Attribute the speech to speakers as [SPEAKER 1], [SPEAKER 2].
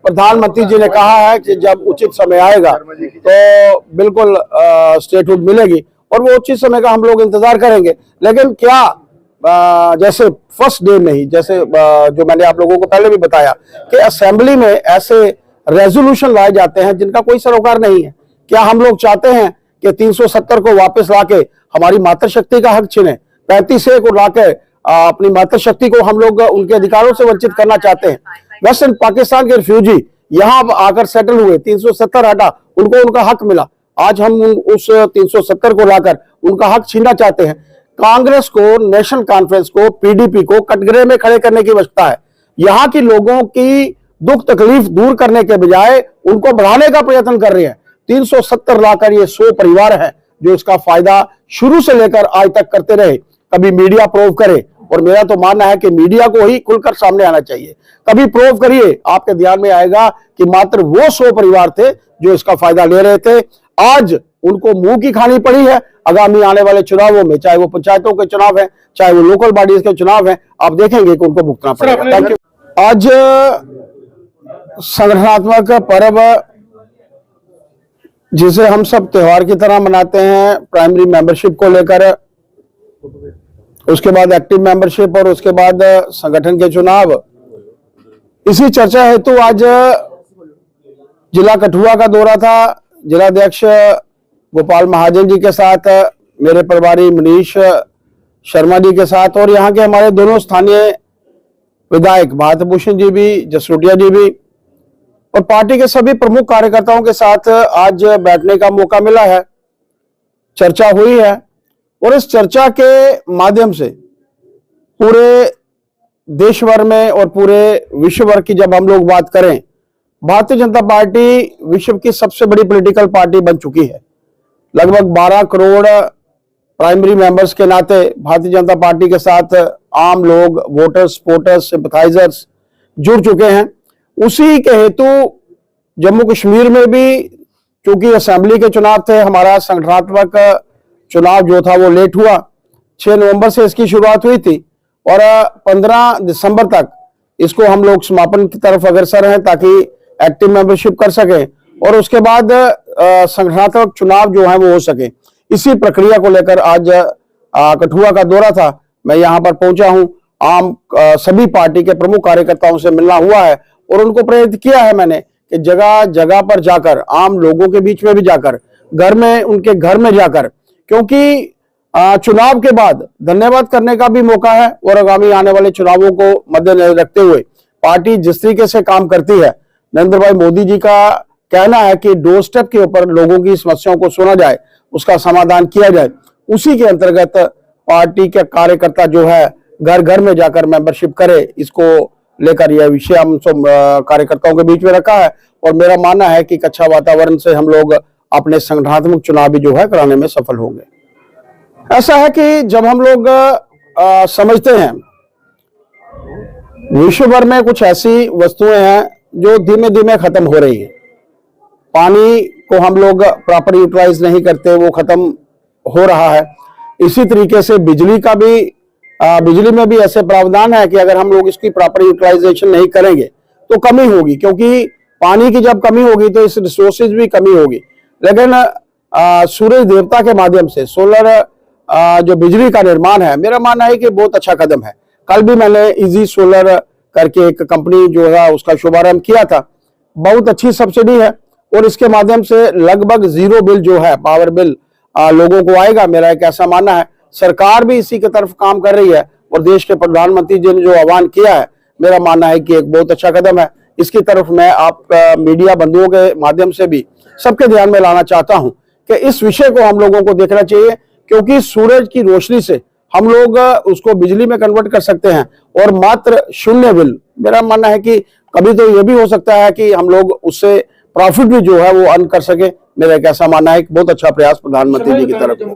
[SPEAKER 1] प्रधानमंत्री जी ने कहा है कि जब उचित समय आएगा तो बिल्कुल स्टेटहुड मिलेगी और वो उचित समय का हम लोग इंतजार करेंगे। लेकिन क्या जैसे फर्स्ट डे में ही, जैसे जो मैंने आप लोगों को पहले भी बताया कि असेंबली में ऐसे रेजोल्यूशन लाए जाते हैं जिनका कोई सरोकार नहीं है। क्या हम लोग चाहते हैं कि 370 को वापस लाके हमारी मातृशक्ति का हक छीने, 35A को लाके अपनी मातृशक्ति को हम लोग उनके अधिकारों से वंचित करना चाहते हैं? वेस्टर्न पाकिस्तान के रिफ्यूजी यहां आकर सेटल हुए, 370 हटा, उनको उनका हक मिला। आज हम उस 370 को लाकर उनका हक छीनना चाहते हैं। कांग्रेस को, नेशनल कॉन्फ्रेंस को, पीडीपी को कटघरे में खड़े करने की आवश्यकता है। यहां की लोगों की दुख तकलीफ दूर करने के बजाय उनको बढ़ाने का प्रयत्न कर रहे हैं। 370 लाकर ये 100 परिवार हैं जो इसका फायदा शुरू से लेकर आज तक करते रहे। कभी मीडिया प्रूव करे, और मेरा तो मानना है कि मीडिया को ही खुलकर सामने आना चाहिए। कभी प्रूव करिए, आपके ध्यान में आएगा कि मात्र वो 100 परिवार थे जो इसका फायदा ले रहे थे। आज उनको मुंह की खानी पड़ी है। आगामी आने वाले चुनावों में, चाहे वो पंचायतों के चुनाव है, चाहे वो लोकल बॉडीज के चुनाव है, आप देखेंगे कि उनको भुगतना पड़ेगा। Thank you. आज संगठनात्मक पर्व जिसे हम सब त्योहार की तरह मनाते हैं, प्राइमरी मेंबरशिप को लेकर, उसके बाद एक्टिव मेंबरशिप और उसके बाद संगठन के चुनाव, इसी चर्चा हेतु आज जिला कठुआ का दौरा था। जिलाध्यक्ष गोपाल महाजन जी के साथ, मेरे प्रभारी मनीष शर्मा जी के साथ, और यहाँ के हमारे दोनों स्थानीय विधायक भारत भूषण जी भी, जसरोटिया जी भी, और पार्टी के सभी प्रमुख कार्यकर्ताओं के साथ आज बैठने का मौका मिला है। चर्चा हुई है और इस चर्चा के माध्यम से पूरे देश भर में और पूरे विश्व भर की जब हम लोग बात करें, भारतीय जनता पार्टी विश्व की सबसे बड़ी पॉलिटिकल पार्टी बन चुकी है। लगभग 12 करोड़ प्राइमरी मेंबर्स के नाते भारतीय जनता पार्टी के साथ आम लोग, वोटर्स, सपोर्टर्स, सिंपैथाइजर्स जुड़ चुके हैं। उसी के हेतु जम्मू कश्मीर में भी, चूंकि असेंबली के चुनाव थे, हमारा संगठनात्मक चुनाव जो था वो लेट हुआ। 6 नवंबर से इसकी शुरुआत हुई थी और 15 दिसंबर तक इसको हम लोग समापन की तरफ अग्रसर हैं ताकि एक्टिव मेंबरशिप कर सके और उसके बाद संगठनात्मक चुनाव जो है वो हो सके। इसी प्रक्रिया को लेकर आज कठुआ का दौरा था। मैं यहाँ पर पहुंचा हूँ, सभी पार्टी के प्रमुख कार्यकर्ताओं से मिलना हुआ है और उनको प्रेरित किया है मैंने कि जगह जगह पर जाकर, आम लोगों के बीच में भी जाकर, घर में, उनके घर में जाकर, क्योंकि चुनाव के बाद धन्यवाद करने का भी मौका है और आगामी आने वाले चुनावों को मद्देनजर रखते हुए पार्टी जिस तरीके से काम करती है, नरेंद्र भाई मोदी जी का कहना है कि डोर स्टेप के ऊपर लोगों की समस्याओं को सुना जाए, उसका समाधान किया जाए। उसी के अंतर्गत पार्टी के कार्यकर्ता जो है घर घर में जाकर मेंबरशिप करे, इसको लेकर यह विषय हम सब कार्यकर्ताओं के बीच में रखा है और मेरा मानना है कि एक अच्छा वातावरण से हम लोग अपने संगठनात्मक चुनाव भी जो है कराने में सफल होंगे। ऐसा है कि जब हम लोग समझते हैं विश्व भर में कुछ ऐसी वस्तुएं हैं जो धीमे धीमे खत्म हो रही है। पानी को हम लोग प्रॉपर यूटिलाइज नहीं करते, वो खत्म हो रहा है। इसी तरीके से बिजली का भी, बिजली में भी ऐसे प्रावधान है कि अगर हम लोग इसकी प्रॉपर यूटिलाइजेशन नहीं करेंगे तो कमी होगी, क्योंकि पानी की जब कमी होगी तो इस रिसोर्सेज भी कमी होगी। लेकिन सूरज देवता के माध्यम से सोलर जो बिजली का निर्माण है, मेरा मानना है कि बहुत अच्छा कदम है। कल भी मैंने इजी सोलर करके एक कंपनी जो है उसका शुभारंभ किया था। बहुत अच्छी सब्सिडी है और इसके माध्यम से लगभग 0 बिल जो है, पावर बिल लोगों को आएगा। मेरा एक ऐसा मानना है। सरकार भी इसी की तरफ काम कर रही है और देश के प्रधानमंत्री जी ने जो आह्वान किया है, मेरा मानना है कि एक बहुत अच्छा कदम है। इसकी तरफ मैं आप मीडिया बंधुओं के माध्यम से भी सबके ध्यान में लाना चाहता हूं कि इस विषय को हम लोगों को देखना चाहिए, क्योंकि सूरज की रोशनी से हम लोग उसको बिजली में कन्वर्ट कर सकते हैं और मात्र 0 बिल। मेरा मानना है कि कभी तो यह भी हो सकता है कि हम लोग उससे प्रॉफिट भी जो है वो अर्न कर सके। मेरा एक ऐसा मानना है कि बहुत अच्छा प्रयास प्रधानमंत्री जी की तरफ